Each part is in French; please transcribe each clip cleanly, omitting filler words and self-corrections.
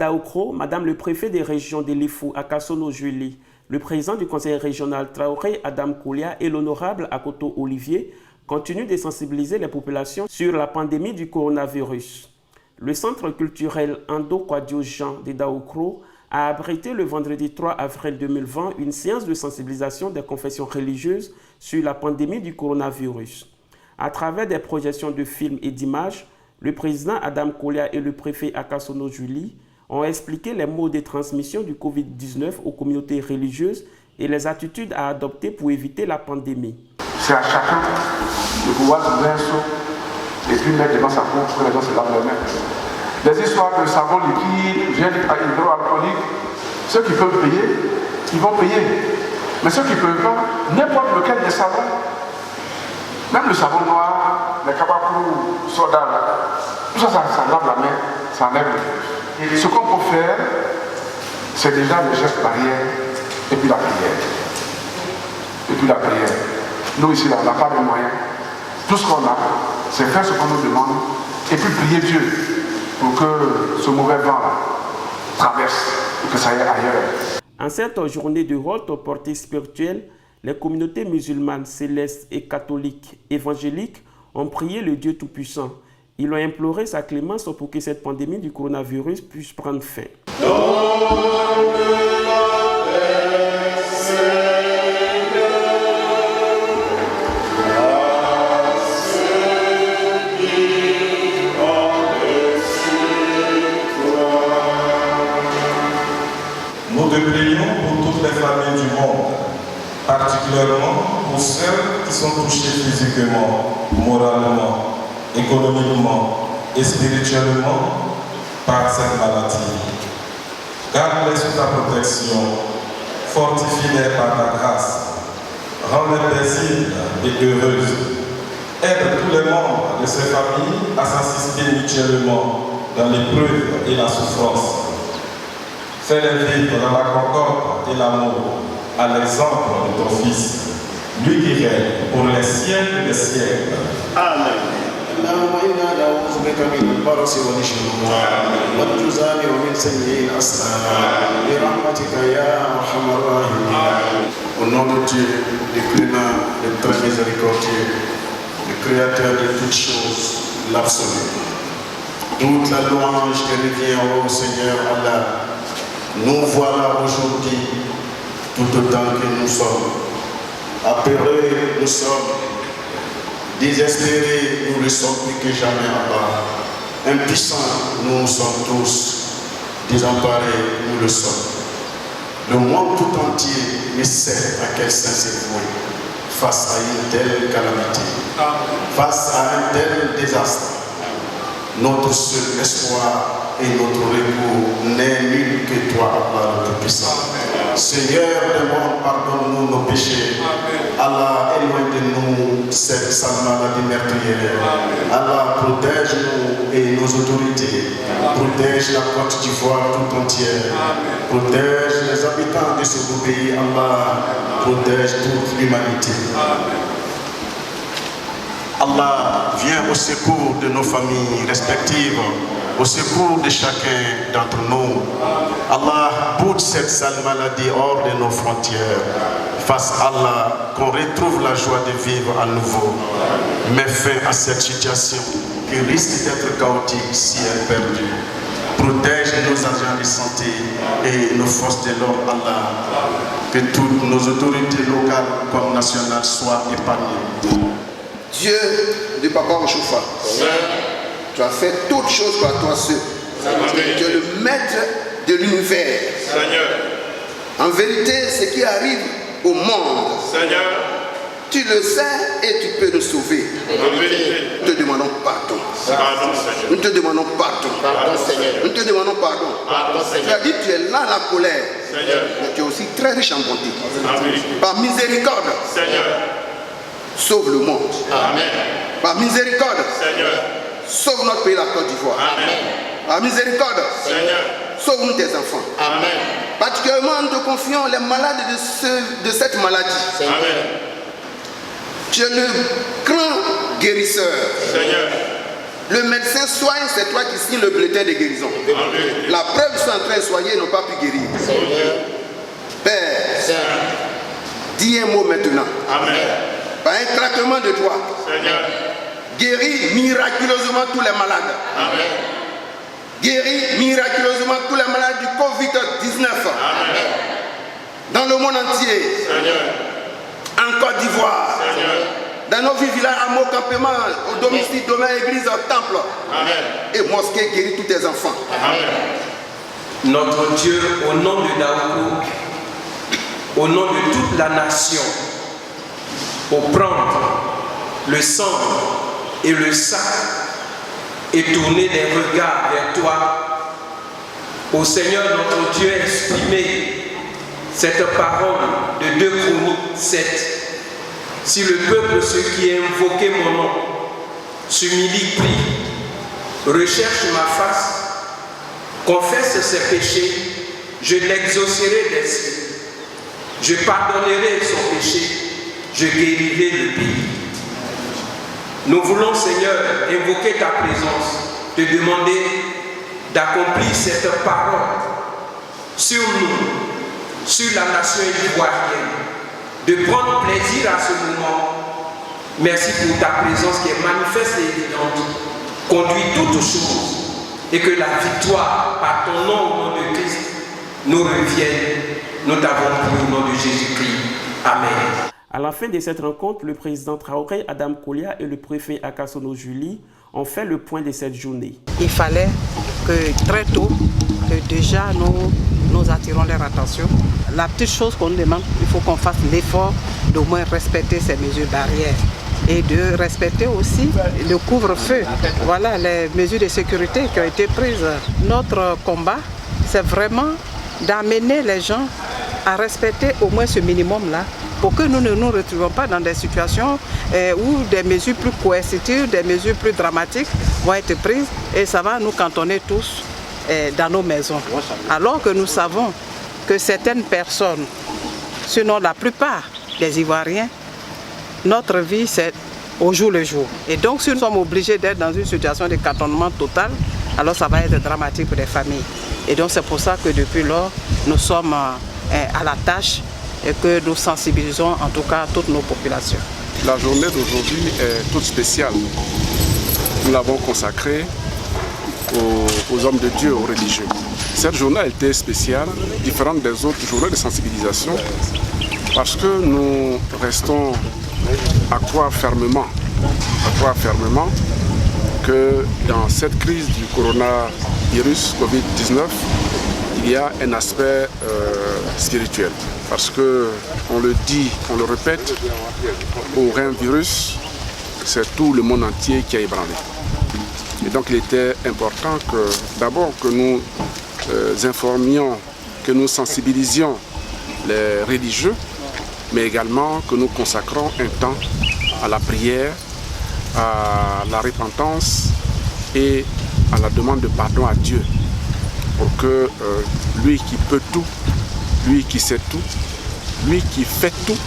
Daoukro, Madame le préfet des régions de Lifou, Akasono Julie, le président du conseil régional Traoré Adam Koulia et l'honorable Akoto Olivier continuent de sensibiliser les populations sur la pandémie du coronavirus. Le centre culturel Ando Kwadio Jean de Daoukro a abrité le vendredi 3 avril 2020 une séance de sensibilisation des confessions religieuses sur la pandémie du coronavirus. À travers des projections de films et d'images, le président Adam Koulia et le préfet Akasono Julie ont expliqué les modes de transmission du Covid-19 aux communautés religieuses et les attitudes à adopter pour éviter la pandémie. C'est à chacun de pouvoir trouver un seau et puis mettre devant sa peau pour que les gens se lavent les mains. Les histoires de savon liquide, gel hydroalcoolique, ceux qui peuvent payer, ils vont payer. Mais ceux qui ne peuvent pas, n'importe lequel des savons, même le savon noir, les kabakou, soda, tout ça, ça lave la main, ça enlève le virus. Ce qu'on peut faire, c'est déjà le geste barrière et puis la prière. Et puis la prière. Nous ici, là, on n'a pas de moyens. Tout ce qu'on a, c'est faire ce qu'on nous demande et puis prier Dieu pour que ce mauvais vent-là traverse et que ça aille ailleurs. En cette journée de haute portée spirituelle, les communautés musulmanes, célestes et catholiques évangéliques ont prié le Dieu Tout-Puissant. Ils ont imploré sa clémence pour que cette pandémie du coronavirus puisse prendre fin. Nous te prions pour toutes les familles du monde, particulièrement pour celles qui sont touchées physiquement, moralement, économiquement et spirituellement par cette maladie. Garde-les sous ta protection, fortifie-les par ta grâce, rends-les paisibles et heureuses. Aide tous les membres de ces familles à s'assister mutuellement dans l'épreuve et la souffrance. Fais-les vivre dans la concorde et l'amour, à l'exemple de ton Fils, lui qui règne pour les siècles des siècles. Amen. اللهم انا نعوذ بك من البرص والجنون والجذام ومن سيء الاسلام برحمتك يا ارحم الراحمين. Au nom de Dieu, le clément, le très miséricordieux, le créateur de toutes choses, l'absolu. Toute la louange te revient au Seigneur Allah. Nous voilà aujourd'hui, tout autant que nous sommes. Apeurés, nous sommes. Désespérés, nous le sommes plus que jamais, Allah. Impuissants, nous sommes tous. Désemparés, nous le sommes. Le monde tout entier ne sait à quel sens c'est voué face à une telle calamité, face à un tel désastre. Notre seul espoir et notre recours n'est nul que toi, Allah le Tout-Puissant. Seigneur des mondes, pardonne-nous nos péchés. Allah, éloigne de nous cette sale maladie meurtrière. Allah, protège-nous et nos autorités. Protège la Côte d'Ivoire tout entière. Protège les habitants de ce beau pays. Allah, protège toute l'humanité. Allah, viens au secours de nos familles respectives, au secours de chacun d'entre nous. Allah, boude cette sale maladie hors de nos frontières. Fasse Allah qu'on retrouve la joie de vivre à nouveau. Mets fin à cette situation qui risque d'être chaotique si elle perdure. Protège nos agents de santé et nos forces de l'ordre, Allah. Que toutes nos autorités locales comme nationales soient épargnées. Dieu de Papa Ochouffa, tu as fait toutes choses par toi seul. Tu es le maître de l'univers. En vérité, ce qui arrive au monde, tu le sais et tu peux nous sauver. Nous te demandons pardon. Nous te demandons pardon. Nous te demandons pardon. Tu as dit que tu es là la colère, mais tu es aussi très riche en bonté. Par miséricorde, sauve le monde. Amen. Par miséricorde, Seigneur, sauve notre pays, la Côte d'Ivoire. Amen. Par miséricorde, Seigneur, sauve-nous tes enfants. Amen. Particulièrement, nous te confions les malades de cette maladie. Amen. Tu es le grand guérisseur. Seigneur, Le médecin soigne, c'est toi qui signes le bulletin de guérison. Amen. La preuve, ils sont en train de soigner, ils n'ont pas pu guérir. Seigneur. Père, dis un mot maintenant. Amen. Par un claquement de doigts, Seigneur, guéris miraculeusement tous les malades. Amen. Guéris miraculeusement tous les malades du Covid-19. Amen. Dans le monde entier. Seigneur. En Côte d'Ivoire. Seigneur. Dans nos villes, villages, à mon campement, au domicile, domaine, église, temple. Amen. Et mosquée, guéris tous tes enfants. Amen. Notre Dieu, au nom de Daourou, au nom de toute la nation, pour prendre le sang et le sac et tourner les regards vers toi. Au Seigneur notre Dieu, exprimez cette parole de 2 Chroniques 7. Si le peuple, ceux qui ont invoqué mon nom, s'humilie, prie, recherche ma face, confesse ses péchés, je l'exaucerai des cieux. Je pardonnerai son péché, je guérirai le pays. Nous voulons, Seigneur, invoquer ta présence, te demander d'accomplir cette parole sur nous, sur la nation ivoirienne, de prendre plaisir à ce moment. Merci pour ta présence qui est manifeste et évidente, conduit toutes choses, et que la victoire par ton nom au nom de Christ nous revienne. Nous t'avons prié au nom de Jésus-Christ. Amen. À la fin de cette rencontre, le président Traoré Adam Koulia et le préfet Akasono Julie ont fait le point de cette journée. Il fallait que très tôt, que déjà nous attirons leur attention. La petite chose qu'on nous demande, il faut qu'on fasse l'effort d'au moins respecter ces mesures barrières et de respecter aussi le couvre-feu. Voilà les mesures de sécurité qui ont été prises. Notre combat, c'est vraiment d'amener les gens à respecter au moins ce minimum-là pour que nous ne nous retrouvions pas dans des situations où des mesures plus coercitives, des mesures plus dramatiques vont être prises et ça va nous cantonner tous dans nos maisons. Alors que nous savons que certaines personnes, sinon la plupart des Ivoiriens, notre vie c'est au jour le jour. Et donc si nous sommes obligés d'être dans une situation de cantonnement total, alors ça va être dramatique pour les familles. Et donc c'est pour ça que depuis lors, nous sommes à la tâche et que nous sensibilisons en tout cas toutes nos populations. La journée d'aujourd'hui est toute spéciale. Nous l'avons consacrée aux hommes de Dieu, aux religieux. Cette journée a été spéciale, différente des autres journées de sensibilisation, parce que nous restons à croire fermement que dans cette crise du coronavirus Covid-19, il y a un aspect spirituel. Parce qu'on le dit, on le répète, pour un virus, c'est tout le monde entier qui a ébranlé. Et donc il était important que d'abord que nous informions, que nous sensibilisions les religieux, mais également que nous consacrons un temps à la prière, à la repentance et à la demande de pardon à Dieu pour que lui qui peut tout, lui qui sait tout, lui qui fait tout,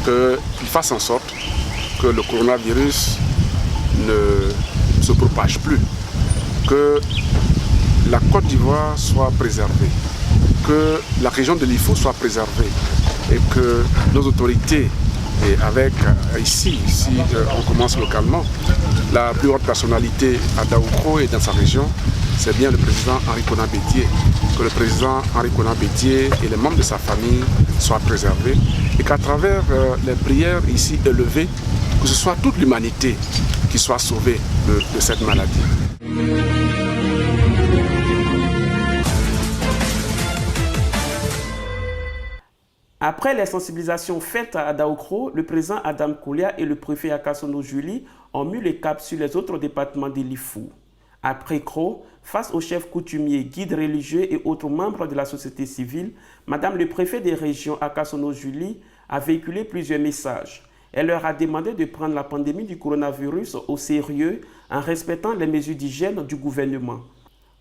qu'il fasse en sorte que le coronavirus ne se propage plus, que la Côte d'Ivoire soit préservée, que la région de l'Ifo soit préservée et que nos autorités, et avec ici on commence localement, la plus haute personnalité à Daoukro et dans sa région, c'est bien le président Henri Konan Bédié. Que le président Henri Konan Bédié et les membres de sa famille soient préservés et qu'à travers les prières ici élevées, que ce soit toute l'humanité qui soit sauvée de cette maladie. Après les sensibilisations faites à Daoukro, le président Adam Koulia et le préfet Akasono Julie ont mis le cap sur les autres départements de l'Ifou. Après Kro, face aux chefs coutumiers, guides religieux et autres membres de la société civile, Madame le préfet des régions Akasono Julie a véhiculé plusieurs messages. Elle leur a demandé de prendre la pandémie du coronavirus au sérieux en respectant les mesures d'hygiène du gouvernement.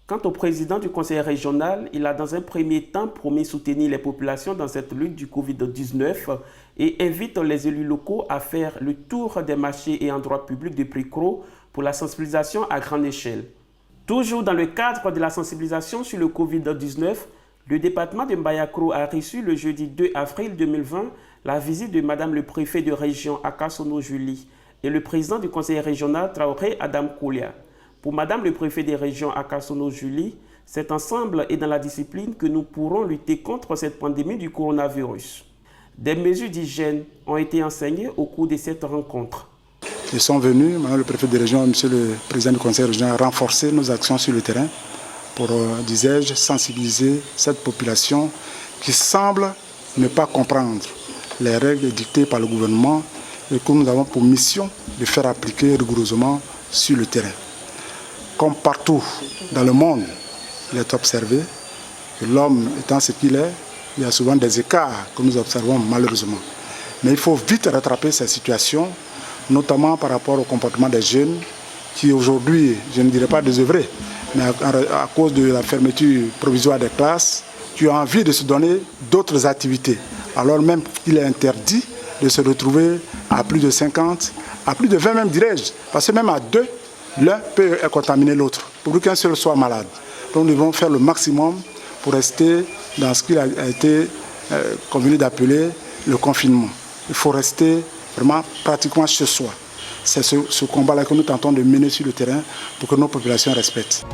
Quant au président du conseil régional, il a dans un premier temps promis soutenir les populations dans cette lutte du Covid-19 et invite les élus locaux à faire le tour des marchés et endroits publics de Pricro pour la sensibilisation à grande échelle. Toujours dans le cadre de la sensibilisation sur le Covid-19, le département de Mbayakro a reçu le jeudi 2 avril 2020 la visite de Madame le préfet de région Akasono Julie et le président du conseil régional Traoré Adam Koulia. Pour Madame le préfet des régions Akasono Julie, c'est ensemble et dans la discipline que nous pourrons lutter contre cette pandémie du coronavirus. Des mesures d'hygiène ont été enseignées au cours de cette rencontre. Ils sont venus, Madame le préfet de région, Monsieur le président du conseil régional, renforcer nos actions sur le terrain pour, disais-je, sensibiliser cette population qui semble ne pas comprendre les règles dictées par le gouvernement et que nous avons pour mission de faire appliquer rigoureusement sur le terrain. Comme partout dans le monde, il est observé que l'homme étant ce qu'il est, il y a souvent des écarts que nous observons malheureusement. Mais il faut vite rattraper ces situations, notamment par rapport au comportement des jeunes qui aujourd'hui, je ne dirais pas désœuvrés, mais à cause de la fermeture provisoire des classes, qui ont envie de se donner d'autres activités. Alors même qu'il est interdit de se retrouver à plus de 50, à plus de 20 même dirais-je, parce que même à 2, l'un peut contaminer l'autre, pour qu'un seul soit malade. Donc nous devons faire le maximum pour rester dans ce qu'il a été convenu d'appeler le confinement. Il faut rester vraiment pratiquement chez soi. C'est ce combat-là que nous tentons de mener sur le terrain pour que nos populations respectent.